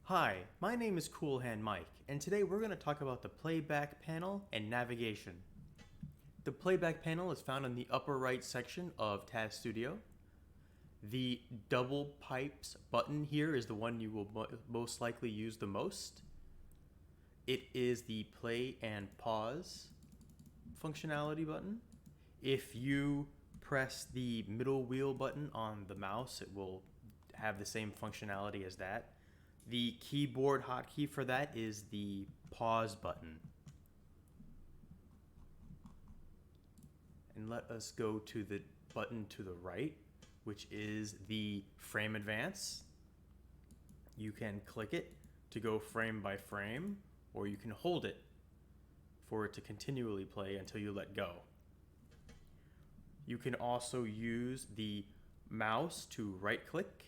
Hi, my name is Cool Hand Mike, and today we're going to talk about the playback panel and navigation. The playback panel is found in the upper right section of TasStudio. The double pipes button here is the one you will most likely use the most. It is the play and pause functionality button. If you press the middle wheel button on the mouse, it will have the same functionality as that. The keyboard hotkey for that is the pause button. And let us go to the button to the right, which is the frame advance. You can click it to go frame by frame, or you can hold it for it to continually play until you let go. You can also use the mouse to right click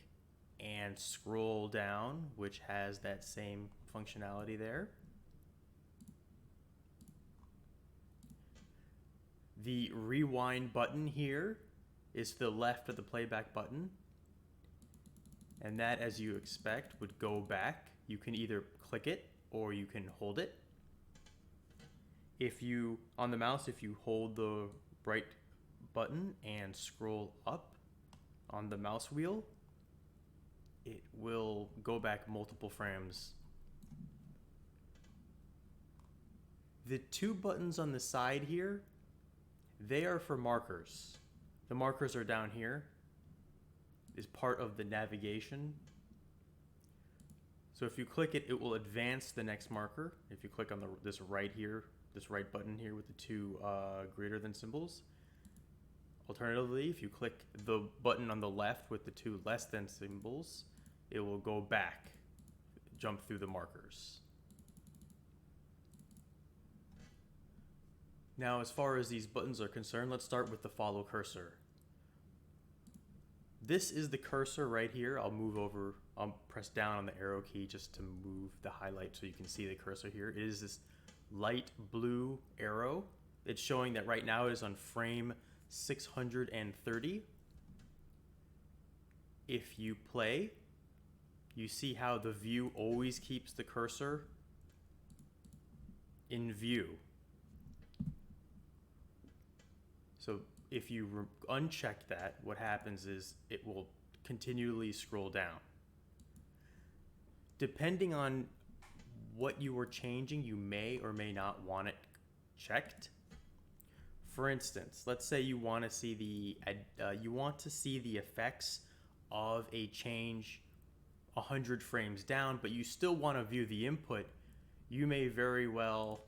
and scroll down, which has that same functionality there. The rewind button here is to the left of the playback button, and that, as you expect, would go back. You can either click it or you can hold it. On the mouse, if you hold the right button and scroll up on the mouse wheel, it will go back multiple frames. The two buttons on the side here, they are for markers. The markers are down here, is part of the navigation. So if you click it, it will advance the next marker. If you click on this right button here with the two greater than symbols. Alternatively, if you click the button on the left with the two less than symbols, it will go back, jump through the markers. Now, as far as these buttons are concerned, let's start with the follow cursor. This is the cursor right here. I'll press down on the arrow key just to move the highlight so you can see the cursor here. It is this light blue arrow. It's showing that right now it is on frame 630. If you play, you see how the view always keeps the cursor in view. So if you uncheck that, what happens is it will continually scroll down. Depending on what you are changing, you may or may not want it checked. For instance, let's say you want to see the effects of a change 100 frames down, but you still want to view the input. You may very well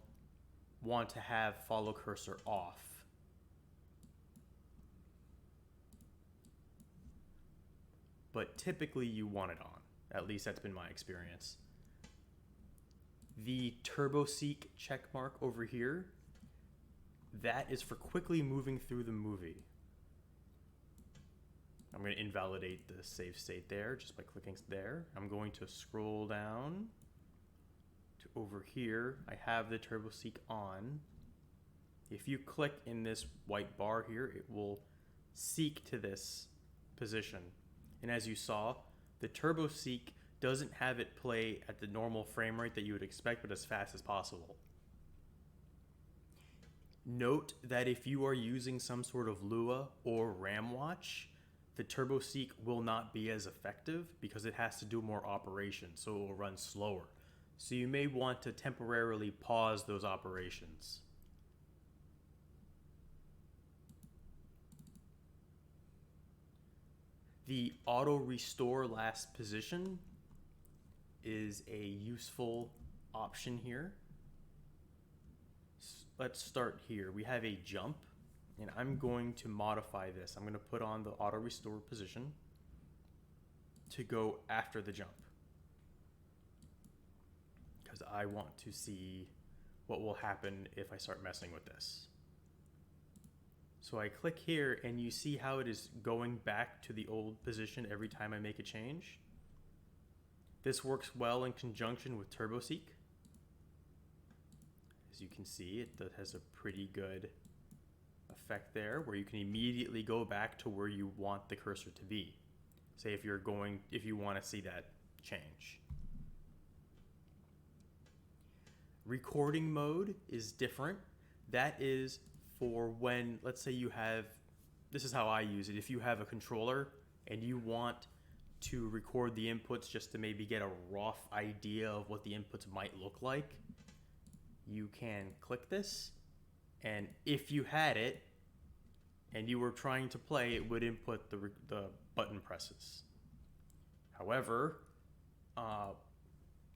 want to have follow cursor off. But typically you want it on. At least that's been my experience. The turbo seek check mark over here, that is for quickly moving through the movie. I'm going to invalidate the save state there just by clicking there. I'm going to scroll down to over here. I have the turbo seek on. If you click in this white bar here, it will seek to this position. And as you saw, the turbo seek doesn't have it play at the normal frame rate that you would expect, but as fast as possible. Note that if you are using some sort of Lua or RAM watch, the turbo seek will not be as effective because it has to do more operations, so it will run slower. So you may want to temporarily pause those operations. The auto restore last position is a useful option here. Let's start here. We have a jump, and I'm going to modify this. I'm going to put on the auto restore position to go after the jump, because I want to see what will happen if I start messing with this. So I click here, and you see how it is going back to the old position every time I make a change. This works well in conjunction with turbo seek. As you can see, it has a pretty good effect there where you can immediately go back to where you want the cursor to be. Say if you want to see that change. Recording mode is different. That is for when, let's say you have, this is how I use it. If you have a controller and you want to record the inputs just to maybe get a rough idea of what the inputs might look like, you can click this, and if you had it and you were trying to play, it would input the button presses. However,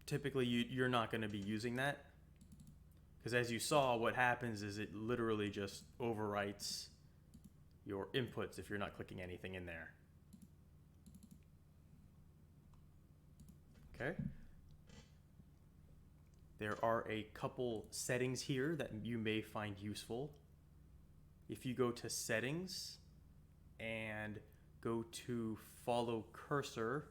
typically you're not going to be using that, because as you saw, what happens is it literally just overwrites your inputs if you're not clicking anything in there. Okay. There are a couple settings here that you may find useful. If you go to settings and go to follow cursor,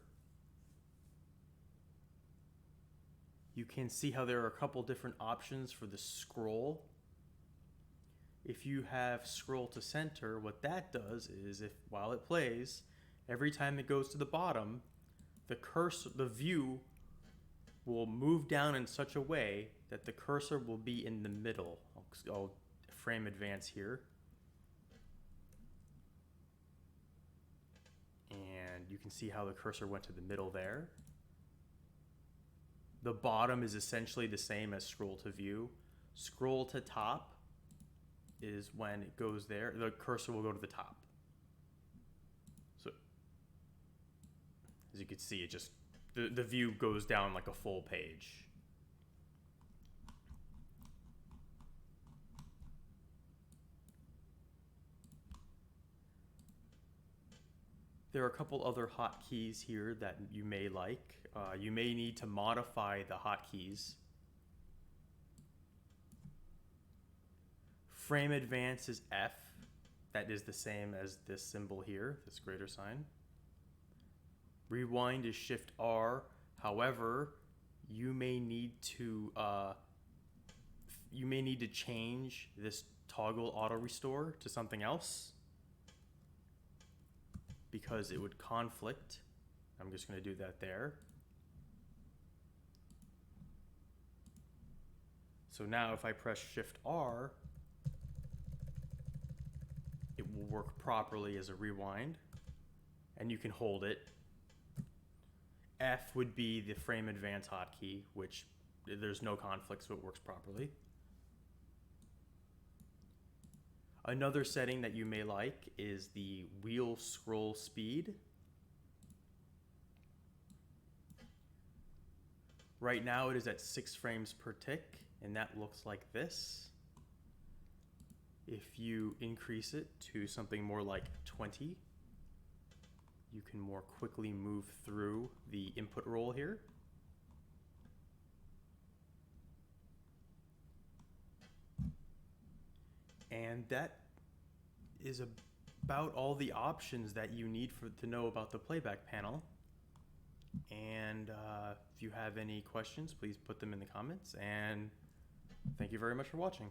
you can see how there are a couple different options for the scroll. If you have scroll to center, what that does is, if while it plays, every time it goes to the bottom, the cursor, the view will move down in such a way that the cursor will be in the middle. I'll frame advance here. And you can see how the cursor went to the middle there. The bottom is essentially the same as scroll to view. Scroll to top is when it goes there, the cursor will go to the top. So as you can see, it just, the view goes down like a full page. There are a couple other hotkeys here that you may like. You may need to modify the hotkeys. Frame advance is F. That is the same as this symbol here, this greater sign. Rewind is Shift R. However, you may need to change this toggle auto restore to something else, because it would conflict. I'm just going to do that there. So now if I press Shift R, it will work properly as a rewind, and you can hold it. F would be the frame advance hotkey, which there's no conflict, so it works properly. Another setting that you may like is the wheel scroll speed. Right now it is at 6 frames per tick, and that looks like this. If you increase it to something more like 20, you can more quickly move through the input roll here. And that is about all the options that you need to know about the playback panel. And if you have any questions, please put them in the comments. And thank you very much for watching.